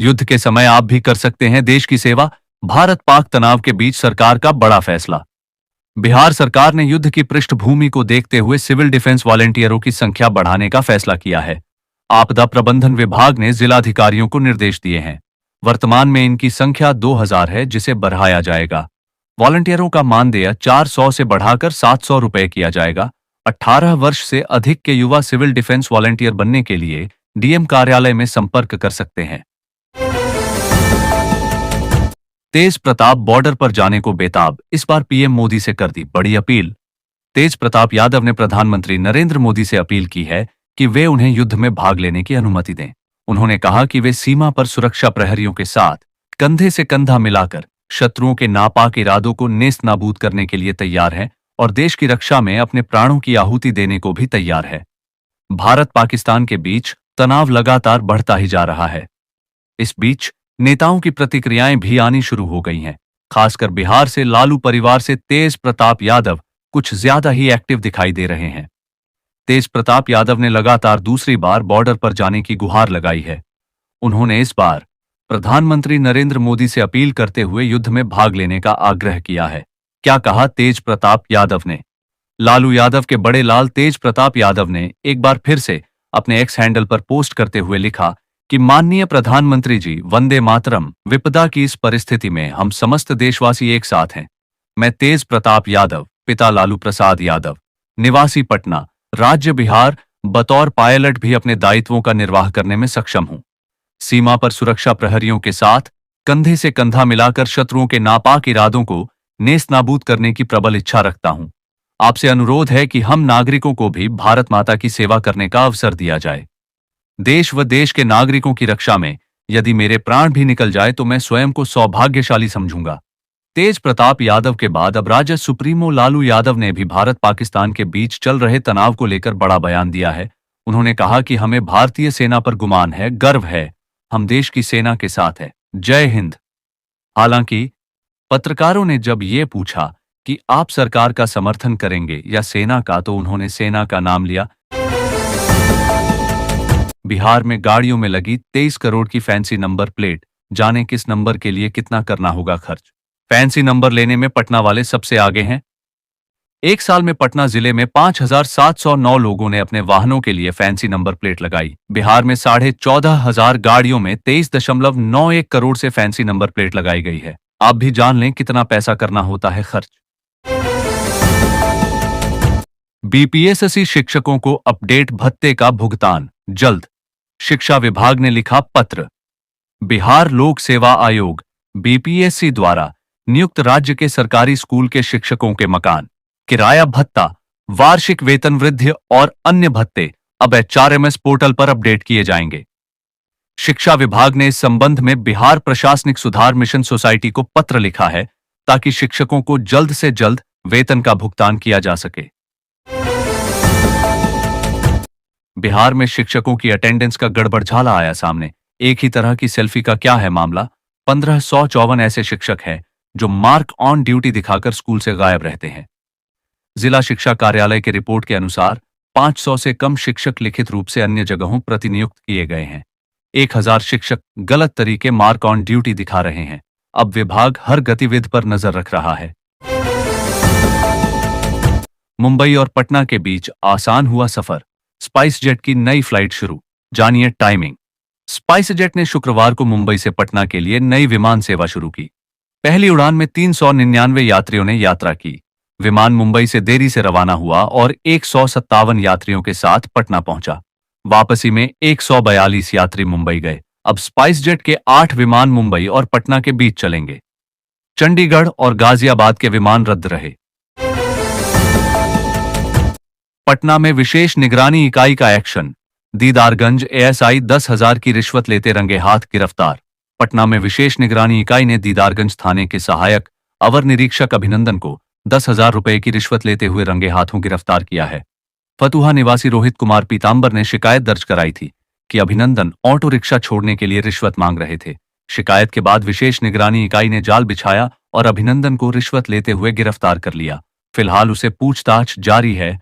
युद्ध के समय आप भी कर सकते हैं देश की सेवा। भारत पाक तनाव के बीच सरकार का बड़ा फैसला। बिहार सरकार ने युद्ध की पृष्ठभूमि को देखते हुए सिविल डिफेंस वॉलंटियरों की संख्या बढ़ाने का फैसला किया है। आपदा प्रबंधन विभाग ने जिलाधिकारियों को निर्देश दिए हैं। वर्तमान में इनकी संख्या 2000 है, जिसे बढ़ाया जाएगा। वॉलंटियरों का मानदेय 400 से बढ़ाकर 700 रुपए किया जाएगा। 18 वर्ष से अधिक के युवा सिविल डिफेंस वॉलंटियर बनने के लिए डीएम कार्यालय में संपर्क कर सकते हैं। तेज प्रताप बॉर्डर पर जाने को बेताब, इस बार पीएम मोदी से कर दी बड़ी अपील। तेज प्रताप यादव ने प्रधानमंत्री नरेंद्र मोदी से अपील की है कि वे उन्हें युद्ध में भाग लेने की अनुमति दें। उन्होंने कहा कि वे सीमा पर सुरक्षा प्रहरियों के साथ कंधे से कंधा मिलाकर शत्रुओं के नापाक इरादों को नेस्त नाबूद करने के लिए तैयार हैं और देश की रक्षा में अपने प्राणों की आहुति देने को भी तैयार है। भारत पाकिस्तान के बीच तनाव लगातार बढ़ता ही जा रहा है। इस बीच नेताओं की प्रतिक्रियाएं भी आनी शुरू हो गई हैं। खासकर बिहार से लालू परिवार से तेज प्रताप यादव कुछ ज्यादा ही एक्टिव दिखाई दे रहे हैं। तेज प्रताप यादव ने लगातार दूसरी बार बॉर्डर पर जाने की गुहार लगाई है। उन्होंने इस बार प्रधानमंत्री नरेंद्र मोदी से अपील करते हुए युद्ध में भाग लेने का आग्रह किया है। क्या कहा तेज प्रताप यादव ने? लालू यादव के बड़े लाल तेज प्रताप यादव ने एक बार फिर से अपने एक्स हैंडल पर पोस्ट करते हुए लिखा कि माननीय प्रधानमंत्री जी, वंदे मातरम। विपदा की इस परिस्थिति में हम समस्त देशवासी एक साथ हैं। मैं तेज प्रताप यादव, पिता लालू प्रसाद यादव, निवासी पटना, राज्य बिहार, बतौर पायलट भी अपने दायित्वों का निर्वाह करने में सक्षम हूं। सीमा पर सुरक्षा प्रहरियों के साथ कंधे से कंधा मिलाकर शत्रुओं के नापाक इरादों को नेस्त नाबूद करने की प्रबल इच्छा रखता हूं। आपसे अनुरोध है कि हम नागरिकों को भी भारत माता की सेवा करने का अवसर दिया जाए। देश व देश के नागरिकों की रक्षा में यदि मेरे प्राण भी निकल जाए तो मैं स्वयं को सौभाग्यशाली समझूंगा। तेज प्रताप यादव के बाद अब राज्य सुप्रीमो लालू यादव ने भी भारत पाकिस्तान के बीच चल रहे तनाव को लेकर बड़ा बयान दिया है। उन्होंने कहा कि हमें भारतीय सेना पर गुमान है, गर्व है, हम देश की सेना के साथ है। जय हिंद। हालांकि पत्रकारों ने जब ये पूछा कि आप सरकार का समर्थन करेंगे या सेना का, तो उन्होंने सेना का नाम लिया। बिहार में गाड़ियों में लगी 23 करोड़ की फैंसी नंबर प्लेट, जाने किस नंबर के लिए कितना करना होगा खर्च। फैंसी नंबर लेने में पटना वाले सबसे आगे हैं। एक साल में पटना जिले में 5709 लोगों ने अपने वाहनों के लिए फैंसी नंबर प्लेट लगाई। बिहार में 14,500 गाड़ियों में 23.91 करोड़ से फैंसी नंबर प्लेट लगाई गई है। आप भी जान लें कितना पैसा करना होता है खर्च। बीपीएससी शिक्षकों को अपडेट भत्ते का भुगतान जल्द, शिक्षा विभाग ने लिखा पत्र। बिहार लोक सेवा आयोग बीपीएससी द्वारा नियुक्त राज्य के सरकारी स्कूल के शिक्षकों के मकान किराया भत्ता, वार्षिक वेतन वृद्धि और अन्य भत्ते अब एचआरएमएस पोर्टल पर अपडेट किए जाएंगे। शिक्षा विभाग ने इस संबंध में बिहार प्रशासनिक सुधार मिशन सोसाइटी को पत्र लिखा है ताकि शिक्षकों को जल्द से जल्द वेतन का भुगतान किया जा सके। बिहार में शिक्षकों की अटेंडेंस का गड़बड़झाला आया सामने। एक ही तरह की सेल्फी का क्या है मामला? 1554 ऐसे शिक्षक हैं जो मार्क ऑन ड्यूटी दिखाकर स्कूल से गायब रहते हैं। जिला शिक्षा कार्यालय की रिपोर्ट के अनुसार 500 से कम शिक्षक लिखित रूप से अन्य जगहों प्रतिनियुक्त किए गए हैं। 1000 शिक्षक गलत तरीके मार्क ऑन ड्यूटी दिखा रहे हैं। अब विभाग हर गतिविधि पर नजर रख रहा है। मुंबई और पटना के बीच आसान हुआ सफर, स्पाइस जेट की नई फ्लाइट शुरू, जानिए टाइमिंग। स्पाइस जेट ने शुक्रवार को मुंबई से पटना के लिए नई विमान सेवा शुरू की। पहली उड़ान में 399 यात्रियों ने यात्रा की। विमान मुंबई से देरी से रवाना हुआ और 157 यात्रियों के साथ पटना पहुंचा। वापसी में 142 यात्री मुंबई गए। अब स्पाइस जेट के 8 विमान मुंबई और पटना के बीच चलेंगे। चंडीगढ़ और गाजियाबाद के विमान रद्द रहे। पटना में विशेष निगरानी इकाई का एक्शन, दीदारगंज एएसआई 10,000 की रिश्वत लेते रंगे हाथ गिरफ्तार। पटना में विशेष निगरानी इकाई ने दीदारगंज थाने के सहायक अवर निरीक्षक अभिनंदन को 10,000 रुपए की रिश्वत लेते हुए रंगे हाथों गिरफ्तार किया है। फतुहा निवासी रोहित कुमार पीतांबर ने शिकायत दर्ज कराई थी कि अभिनंदन ऑटो रिक्शा छोड़ने के लिए रिश्वत मांग रहे थे। शिकायत के बाद विशेष निगरानी इकाई ने जाल बिछाया और अभिनंदन को रिश्वत लेते हुए गिरफ्तार कर लिया। फिलहाल उसे पूछताछ जारी है।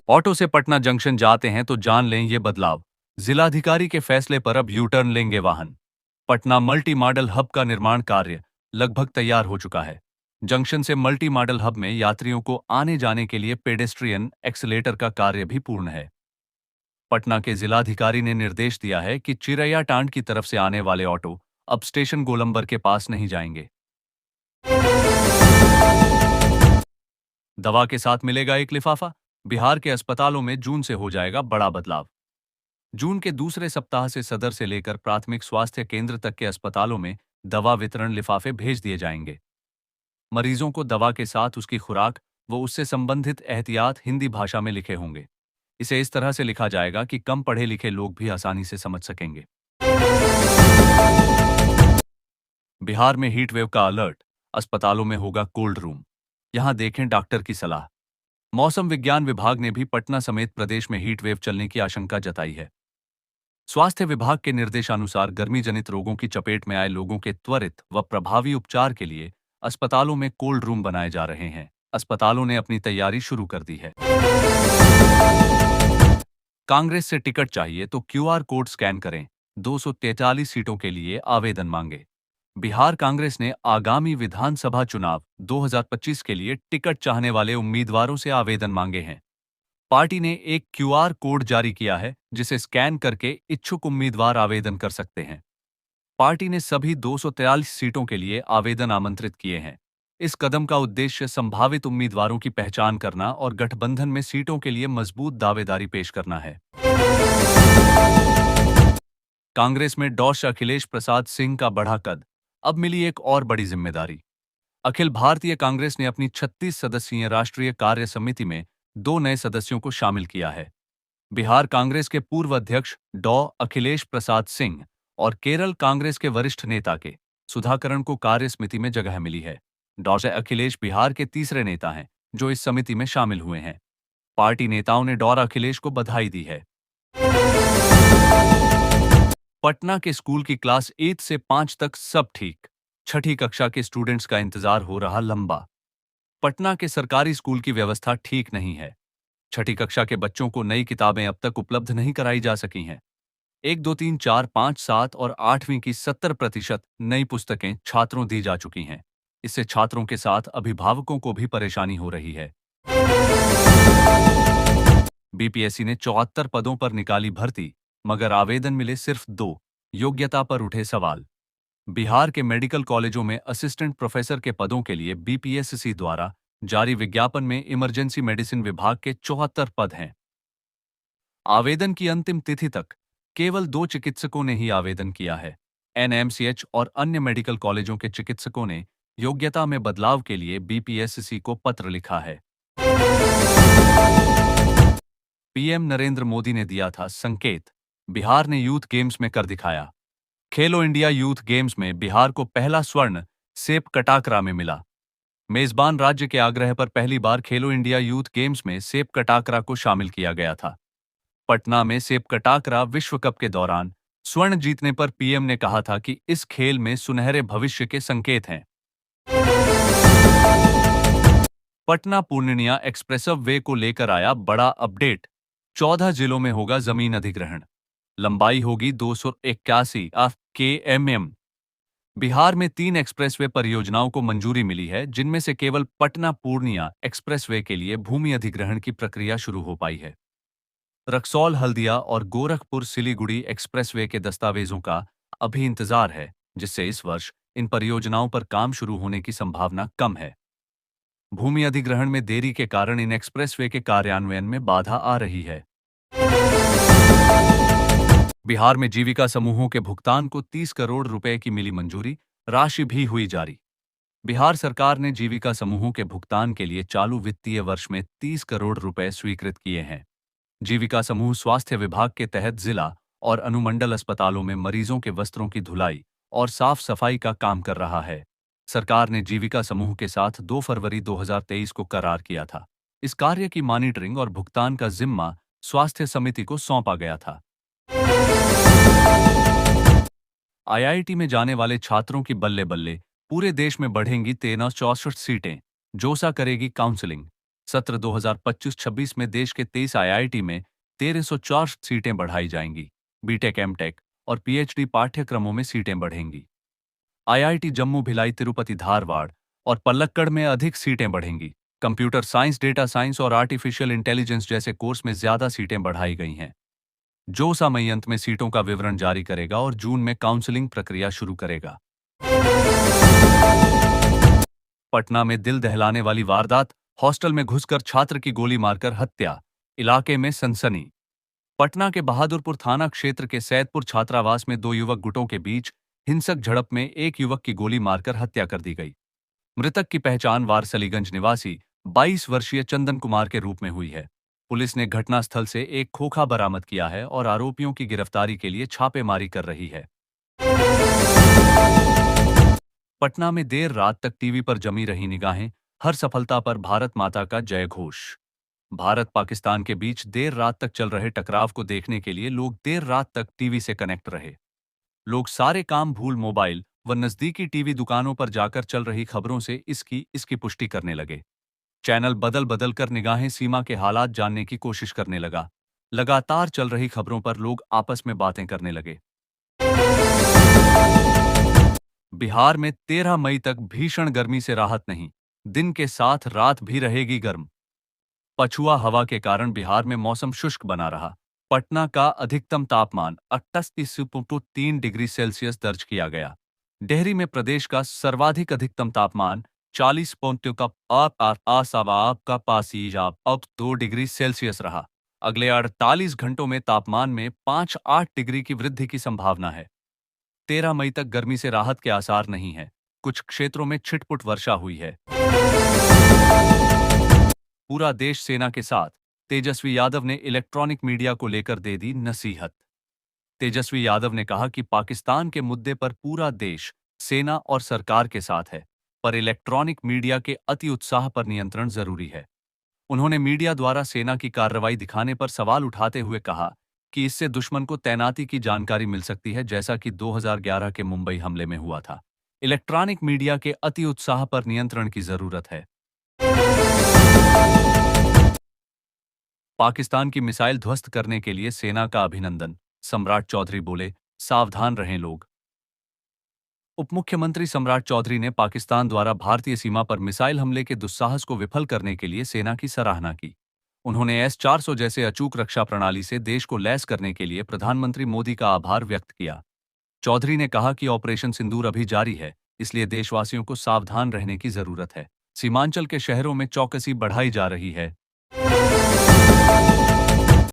ऑटो से पटना जंक्शन जाते हैं तो जान लें ये बदलाव। जिलाधिकारी के फैसले पर अब यू टर्न लेंगे वाहन। पटना मल्टी मॉडल हब का निर्माण कार्य लगभग तैयार हो चुका है। जंक्शन से मल्टी मॉडल हब में यात्रियों को आने जाने के लिए पेडेस्ट्रियन एक्सीलेटर का कार्य भी पूर्ण है। पटना के जिलाधिकारी ने निर्देश दिया है कि चिरैया टांड की तरफ से आने वाले ऑटो अब स्टेशन गोलंबर के पास नहीं जाएंगे। दवा के साथ मिलेगा एक लिफाफा। बिहार के अस्पतालों में जून से हो जाएगा बड़ा बदलाव। जून के दूसरे सप्ताह से सदर से लेकर प्राथमिक स्वास्थ्य केंद्र तक के अस्पतालों में दवा वितरण लिफाफे भेज दिए जाएंगे। मरीजों को दवा के साथ उसकी खुराक व उससे संबंधित एहतियात हिंदी भाषा में लिखे होंगे। इसे इस तरह से लिखा जाएगा कि कम पढ़े लिखे लोग भी आसानी से समझ सकेंगे। बिहार में हीट वेव का अलर्ट। अस्पतालों में होगा कोल्ड रूम। यहां देखें डॉक्टर की सलाह। मौसम विज्ञान विभाग ने भी पटना समेत प्रदेश में हीट वेव चलने की आशंका जताई है। स्वास्थ्य विभाग के निर्देशानुसार गर्मी जनित रोगों की चपेट में आए लोगों के त्वरित व प्रभावी उपचार के लिए अस्पतालों में कोल्ड रूम बनाए जा रहे हैं। अस्पतालों ने अपनी तैयारी शुरू कर दी है। कांग्रेस से टिकट चाहिए तो क्यूआर कोड स्कैन करें। 243 सीटों के लिए आवेदन मांगे। बिहार कांग्रेस ने आगामी विधानसभा चुनाव 2025 के लिए टिकट चाहने वाले उम्मीदवारों से आवेदन मांगे हैं। पार्टी ने एक क्यूआर कोड जारी किया है जिसे स्कैन करके इच्छुक उम्मीदवार आवेदन कर सकते हैं। पार्टी ने सभी 243 सीटों के लिए आवेदन आमंत्रित किए हैं। इस कदम का उद्देश्य संभावित उम्मीदवारों की पहचान करना और गठबंधन में सीटों के लिए मजबूत दावेदारी पेश करना है। कांग्रेस में डॉ. अखिलेश प्रसाद सिंह का बढ़ा कद। अब मिली एक और बड़ी जिम्मेदारी। अखिल भारतीय कांग्रेस ने अपनी 36 सदस्यीय राष्ट्रीय कार्य समिति में 2 नए सदस्यों को शामिल किया है। बिहार कांग्रेस के पूर्व अध्यक्ष डॉ. अखिलेश प्रसाद सिंह और केरल कांग्रेस के वरिष्ठ नेता के सुधाकरण को कार्य समिति में जगह मिली है। डॉ. अखिलेश बिहार के तीसरे नेता हैं जो इस समिति में शामिल हुए हैं। पार्टी नेताओं ने डॉ. अखिलेश को बधाई दी है। पटना के स्कूल की क्लास 8 से 5 तक सब ठीक। छठी कक्षा के स्टूडेंट्स का इंतजार हो रहा लंबा। पटना के सरकारी स्कूल की व्यवस्था ठीक नहीं है। छठी कक्षा के बच्चों को नई किताबें अब तक उपलब्ध नहीं कराई जा सकी हैं। 1, 2, 3, 4, 5, 7 और 8वीं की 70% नई पुस्तकें छात्रों दी जा चुकी हैं। इससे छात्रों के साथ अभिभावकों को भी परेशानी हो रही है। बीपीएससी ने 74 पदों पर निकाली भर्ती, मगर आवेदन मिले सिर्फ 2। योग्यता पर उठे सवाल। बिहार के मेडिकल कॉलेजों में असिस्टेंट प्रोफेसर के पदों के लिए बीपीएससी द्वारा जारी विज्ञापन में इमरजेंसी मेडिसिन विभाग के 74 पद हैं। आवेदन की अंतिम तिथि तक केवल 2 चिकित्सकों ने ही आवेदन किया है। एनएमसीएच और अन्य मेडिकल कॉलेजों के चिकित्सकों ने योग्यता में बदलाव के लिए बीपीएससी को पत्र लिखा है। पीएम नरेंद्र मोदी ने दिया था संकेत। बिहार ने यूथ गेम्स में कर दिखाया। खेलो इंडिया यूथ गेम्स में बिहार को पहला स्वर्ण सेप कटाकरा में मिला। मेजबान राज्य के आग्रह पर पहली बार खेलो इंडिया यूथ गेम्स में सेप कटाकरा को शामिल किया गया था। पटना में सेप कटाकरा विश्व कप के दौरान स्वर्ण जीतने पर पीएम ने कहा था कि इस खेल में सुनहरे भविष्य के संकेत हैं। पटना पूर्णिया एक्सप्रेसव वे को लेकर आया बड़ा अपडेट। 14 जिलों में होगा जमीन अधिग्रहण। लंबाई होगी 281 km। बिहार में 3 एक्सप्रेसवे परियोजनाओं को मंजूरी मिली है, जिनमें से केवल पटना पूर्णिया एक्सप्रेसवे के लिए भूमि अधिग्रहण की प्रक्रिया शुरू हो पाई है। रक्सौल हल्दिया और गोरखपुर सिलीगुड़ी एक्सप्रेसवे के दस्तावेजों का अभी इंतजार है, जिससे इस वर्ष इन परियोजनाओं पर काम शुरू होने की संभावना कम है। भूमि अधिग्रहण में देरी के कारण इन एक्सप्रेसवे के कार्यान्वयन में बाधा आ रही है। बिहार में जीविका समूहों के भुगतान को 30 करोड़ रुपए की मिली मंजूरी, राशि भी हुई जारी। बिहार सरकार ने जीविका समूहों के भुगतान के लिए चालू वित्तीय वर्ष में 30 करोड़ रुपए स्वीकृत किए हैं। जीविका समूह स्वास्थ्य विभाग के तहत जिला और अनुमंडल अस्पतालों में मरीजों के वस्त्रों की धुलाई और साफ सफाई का काम कर रहा है। सरकार ने जीविका समूह के साथ 2 फरवरी 2023 को करार किया था। इस कार्य की मॉनिटरिंग और भुगतान का जिम्मा स्वास्थ्य समिति को सौंपा गया था। आईआईटी में जाने वाले छात्रों की बल्ले बल्ले, पूरे देश में बढ़ेंगी 1364 सीटें। जोसा करेगी काउंसलिंग। सत्र 2025-26 में देश के 23 आईआईटी में 1304 सीटें बढ़ाई जाएंगी। बीटेक, एमटेक और पीएचडी पाठ्यक्रमों में सीटें बढ़ेंगी। आईआईटी जम्मू, भिलाई, तिरुपति, धारवाड़ और पलक्कड़ में अधिक सीटें बढ़ेंगी। कंप्यूटर साइंस, डेटा साइंस और आर्टिफिशियल इंटेलिजेंस जैसे कोर्स में ज्यादा सीटें बढ़ाई गई हैं। जोसा मई अंत में सीटों का विवरण जारी करेगा और जून में काउंसलिंग प्रक्रिया शुरू करेगा। पटना में दिल दहलाने वाली वारदात, हॉस्टल में घुसकर छात्र की गोली मारकर हत्या, इलाके में सनसनी। पटना के बहादुरपुर थाना क्षेत्र के सैदपुर छात्रावास में दो युवक गुटों के बीच हिंसक झड़प में एक युवक की गोली मारकर हत्या कर दी गई। मृतक की पहचान वारसलीगंज निवासी 22 वर्षीय चंदन कुमार के रूप में हुई है। पुलिस ने घटनास्थल से एक खोखा बरामद किया है और आरोपियों की गिरफ्तारी के लिए छापेमारी कर रही है। पटना में देर रात तक टीवी पर जमी रही निगाहें, हर सफलता पर भारत माता का जय घोष। भारत पाकिस्तान के बीच देर रात तक चल रहे टकराव को देखने के लिए लोग देर रात तक टीवी से कनेक्ट रहे। लोग सारे काम भूल मोबाइल व नजदीकी टीवी दुकानों पर जाकर चल रही खबरों से इसकी पुष्टि करने लगे। चैनल बदल बदल कर निगाहें सीमा के हालात जानने की कोशिश करने लगा। लगातार चल रही खबरों पर लोग आपस में बातें करने लगे। बिहार में 13 मई तक भीषण गर्मी से राहत नहीं, दिन के साथ रात भी रहेगी गर्म। पछुआ हवा के कारण बिहार में मौसम शुष्क बना रहा। पटना का अधिकतम तापमान 38.3 डिग्री सेल्सियस दर्ज किया गया। डेहरी में प्रदेश का सर्वाधिक अधिकतम तापमान 40.2 डिग्री सेल्सियस रहा। अगले 48 घंटों में तापमान में 5-8 डिग्री की वृद्धि की संभावना है। 13 मई तक गर्मी से राहत के आसार नहीं है। कुछ क्षेत्रों में छिटपुट वर्षा हुई है। पूरा देश सेना के साथ, तेजस्वी यादव ने इलेक्ट्रॉनिक मीडिया को लेकर दे दी नसीहत। तेजस्वी यादव ने कहा कि पाकिस्तान के मुद्दे पर पूरा देश सेना और सरकार के साथ है, पर इलेक्ट्रॉनिक मीडिया के अति उत्साह पर नियंत्रण जरूरी है। उन्होंने मीडिया द्वारा सेना की कार्रवाई दिखाने पर सवाल उठाते हुए कहा कि इससे दुश्मन को तैनाती की जानकारी मिल सकती है, जैसा कि 2011 के मुंबई हमले में हुआ था। इलेक्ट्रॉनिक मीडिया के अति उत्साह पर नियंत्रण की जरूरत है। पाकिस्तान की मिसाइल ध्वस्त करने के लिए सेना का अभिनंदन, सम्राट चौधरी बोले, सावधान रहें लोग। उप मुख्यमंत्री सम्राट चौधरी ने पाकिस्तान द्वारा भारतीय सीमा पर मिसाइल हमले के दुस्साहस को विफल करने के लिए सेना की सराहना की। उन्होंने S-400 जैसे अचूक रक्षा प्रणाली से देश को लैस करने के लिए प्रधानमंत्री मोदी का आभार व्यक्त किया। चौधरी ने कहा कि ऑपरेशन सिंदूर अभी जारी है, इसलिए देशवासियों को सावधान रहने की जरूरत है। सीमांचल के शहरों में चौकसी बढ़ाई जा रही है।